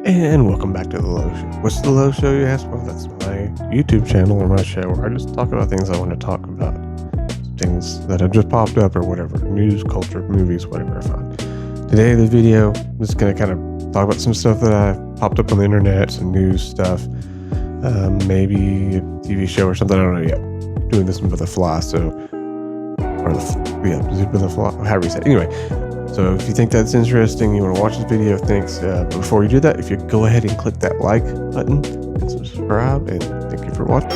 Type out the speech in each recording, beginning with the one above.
And welcome back to The Low Show. What's The Low Show, you ask? Well, that's my YouTube channel or my show where I just talk about things I want to talk about. Things that have just popped up or whatever. News, culture, movies, whatever I find. Today, the video, I'm just going to kind of talk about some stuff that I popped up on the internet, some news stuff. Maybe a TV show or something, I don't know yet. I'm doing this with a fly, so... with a fly, however you say it. Anyway. So if you think that's interesting, you want to watch this video, thanks. But before you do that, if you go ahead and click that like button and subscribe, and thank you for watching.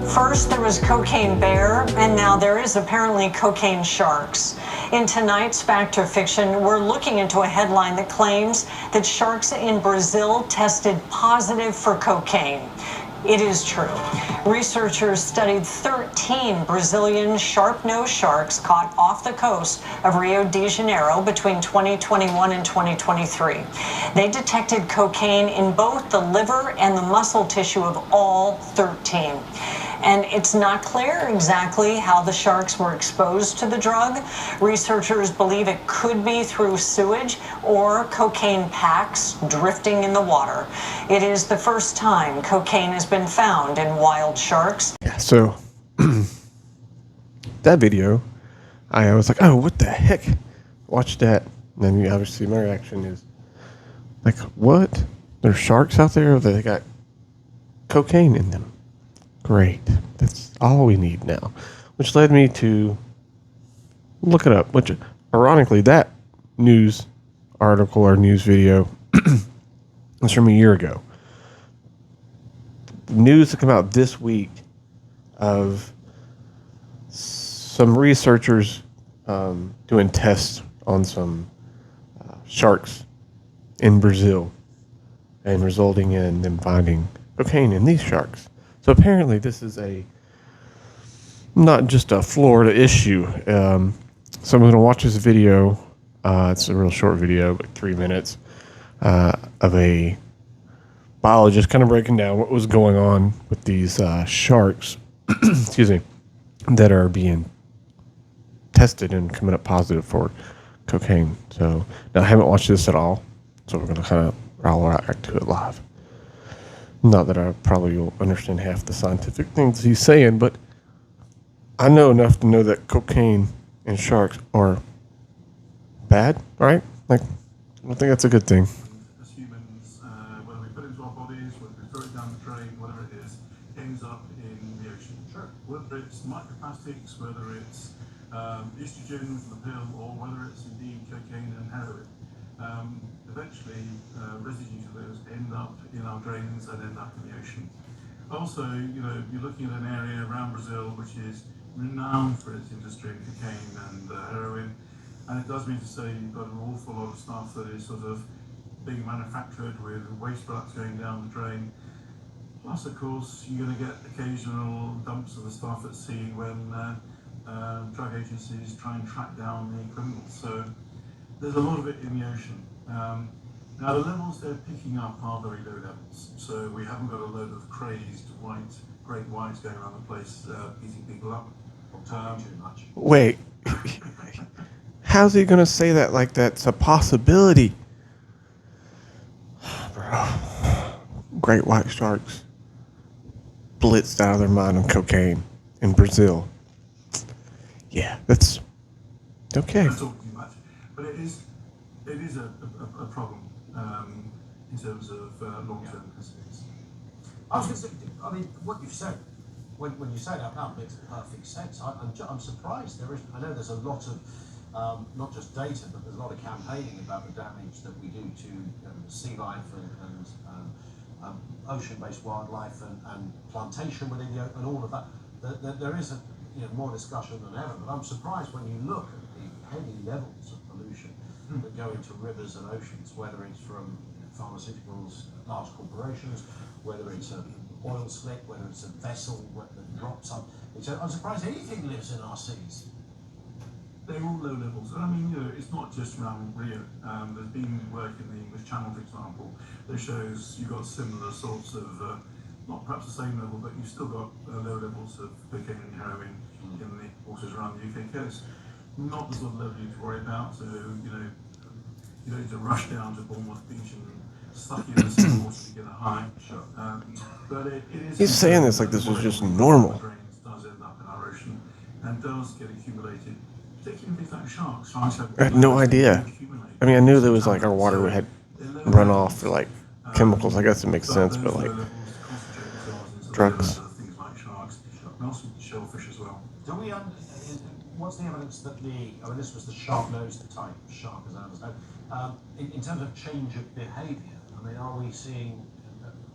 First, there was cocaine bear, and now there is apparently cocaine sharks. In tonight's Fact or Fiction, we're looking into a headline that claims that sharks in Brazil tested positive for cocaine. It is true. Researchers studied 13 Brazilian sharp-nosed sharks caught off the coast of Rio de Janeiro between 2021 and 2023. They detected cocaine in both the liver and the muscle tissue of all 13. And it's not clear exactly how the sharks were exposed to the drug. Researchers believe it could be through sewage or cocaine packs drifting in the water. It is the first time cocaine has been found in wild sharks. Yeah, so that video, I was like, oh, what the heck? Watch that. And then obviously my reaction is like, what? There's sharks out there? They got cocaine in them. Great. That's all we need now. Which led me to look it up. Which, ironically, that news article or news video was from a year ago. News that came out this week of some researchers doing tests on some sharks in Brazil and resulting in them finding cocaine in these sharks. So apparently this is not just a Florida issue. So I'm going to watch this video. It's a real short video, like 3 minutes, of a biologist kind of breaking down what was going on with these sharks, excuse me, that are being tested and coming up positive for cocaine. So now I haven't watched this at all, so we're going to kind of roll right to it live. Not that I probably will understand half the scientific things he's saying, but I know enough to know that cocaine and sharks are bad, right? Like, I don't think that's a good thing. As humans, whether we put it into our bodies, whether we throw it down the drain, whatever it is, ends up in the ocean. Sure. Whether it's microplastics, whether it's estrogen from the pill, or whether it's indeed cocaine and heroin. Eventually, residues of those end up in our drains and end up in the ocean. Also, you're looking at an area around Brazil which is renowned for its industry in cocaine and heroin, and it does mean to say you've got an awful lot of stuff that is sort of being manufactured with waste products going down the drain. Plus, of course, you're going to get occasional dumps of the stuff at sea when drug agencies try and track down the criminals. So there's a lot of it in the ocean. Now the levels they're picking up are very low levels, so we haven't got a load of crazed great whites going around the place beating people up. Too much. Wait, how's he gonna say that like that's a possibility? Bro, great white sharks blitzed out of their mind on cocaine in Brazil. Yeah, that's okay. I'm talking too much, but it is a problem in terms of long-term concerns. I was going to say, I mean, what you've said, when you say it out loud, makes perfect sense. I'm surprised I know there's a lot of, not just data, but there's a lot of campaigning about the damage that we do to sea life and ocean-based wildlife and plantation within the and all of that. There is more discussion than ever, but I'm surprised when you look at the heavy levels of pollution that go into rivers and oceans, whether it's from pharmaceuticals, large corporations, whether it's an oil slick, whether it's a vessel that drops up. I'm surprised anything lives in our seas. They're all low levels, and I mean, it's not just around Rio. There's been work in the English Channel, for example, that shows you've got similar sorts of not perhaps the same level, but you've still got low levels of cocaine and heroin in the waters around the UK coast. Not the sort of level you need to worry about. So, you don't need to rush down to Bournemouth Beach and suck in the sea water to get a high. But it is. He's saying this like this was just normal. Drains does end up in our ocean and does get accumulated, particularly in things like sharks. Sharks have I had no idea. I mean, I knew there was like our water had run off for like chemicals. I guess it makes sense, but like drugs. Things like sharks, and also shellfish as well. Do we? What's the evidence that this was the sharp-nosed type shark, as I understand. In terms of change of behaviour, I mean, are we seeing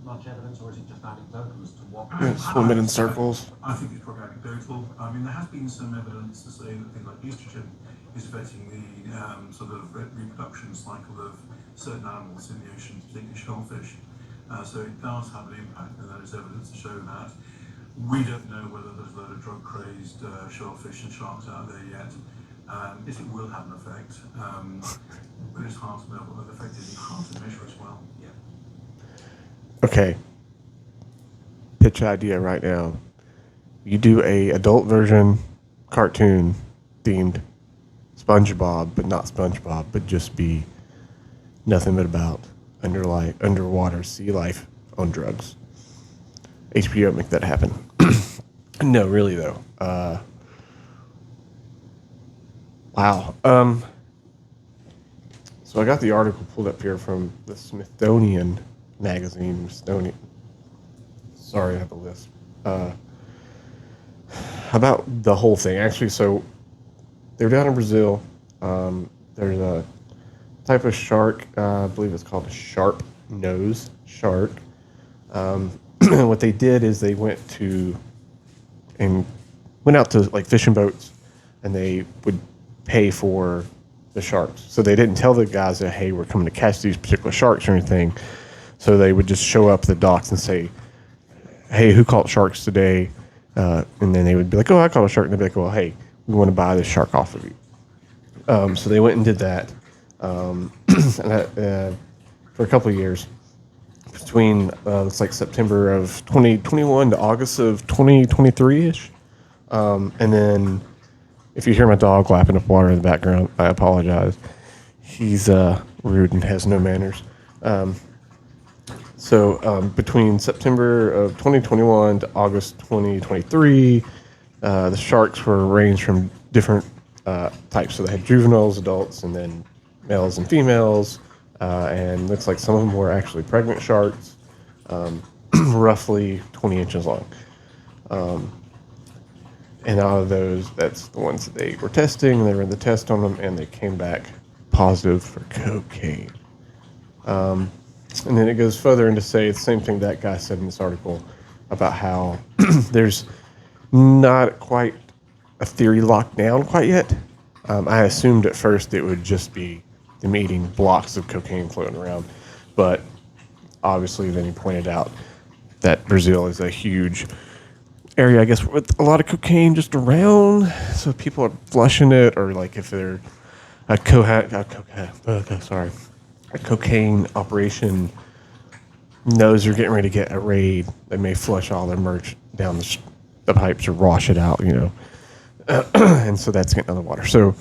much evidence, or is it just anecdotal as to what? Swimming in circles. I think it's probably anecdotal. I mean, there has been some evidence to say that things like estrogen is affecting the sort of reproduction cycle of certain animals in the ocean, particularly shellfish. So it does have an impact, and there is evidence to show that. We don't know whether there's a lot of drug-crazed shellfish and sharks out there yet. If it will have an effect, but it's hard to know what that effect is and hard to measure as well. Yeah. Okay. Pitch idea right now. You do a adult version cartoon themed SpongeBob, but not SpongeBob, but just be nothing but about underwater sea life on drugs. HBO, make that happen. No, really though. Wow. So I got the article pulled up here from the Smithsonian magazine. Sorry, I have a list. About the whole thing, actually. So they're down in Brazil. There's a type of shark. I believe it's called a sharp nose shark. What they did is they went out to like fishing boats, and they would pay for the sharks. So they didn't tell the guys that, hey, we're coming to catch these particular sharks or anything. So they would just show up at the docks and say, hey, who caught sharks today? And then they would be like, oh, I caught a shark. And they'd be like, well, hey, we want to buy this shark off of you. So they went and did that for a couple of years. Between looks like September of 2021 to August of 2023-ish. And then if you hear my dog lapping up water in the background, I apologize. He's rude and has no manners. So between September of 2021 to August 2023, the sharks were ranged from different types. So they had juveniles, adults, and then males and females. And looks like some of them were actually pregnant sharks, roughly 20 inches long. And out of those, that's the ones that they were testing, and they ran the test on them, and they came back positive for cocaine. And then it goes further into say the same thing that guy said in this article about how there's not quite a theory locked down quite yet. I assumed at first it would just be them eating blocks of cocaine floating around. But obviously then he pointed out that Brazil is a huge area, I guess, with a lot of cocaine just around. So people are flushing it, or like if they're a cocaine operation knows they're getting ready to get a raid, they may flush all their merch down the pipes or wash it out, and so that's getting on the water. So,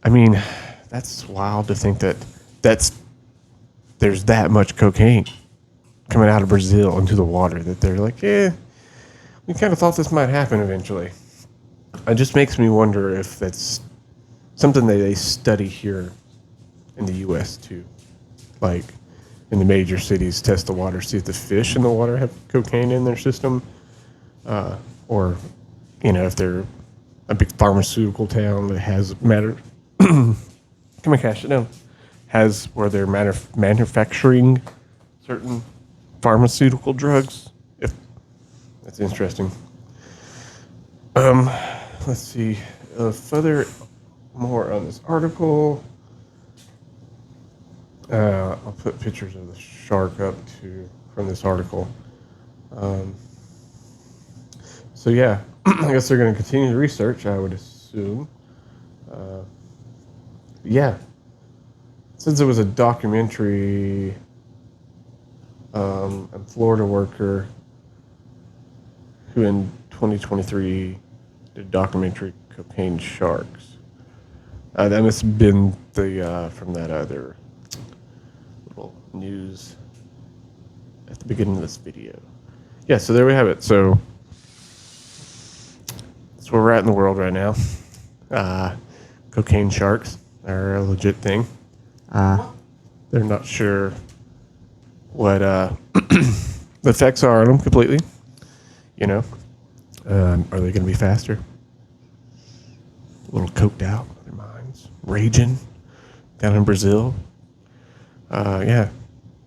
I mean, that's wild to think that there's that much cocaine coming out of Brazil into the water that they're like, we kind of thought this might happen eventually. It just makes me wonder if that's something that they study here in the U.S. too. Like in the major cities, test the water, see if the fish in the water have cocaine in their system. Or, if they're a big pharmaceutical town that has come on, cash it down. Has where they're manufacturing certain pharmaceutical drugs. If that's interesting. Let's see. Further more on this article. I'll put pictures of the shark up from this article. So yeah, I guess they're going to continue the research, I would assume. Yeah. Since it was a documentary, a Florida worker who in 2023 did a documentary, Cocaine Sharks. That must have been the from that other little news at the beginning of this video. Yeah, so there we have it. So that's where we're at in the world right now. Cocaine sharks are a legit thing. They're not sure what the effects are on them completely. You know, are they going to be faster? A little coked out of their minds, raging down in Brazil. Yeah,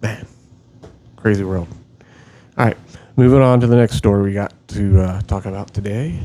man, crazy world. All right, moving on to the next story we got to talk about today.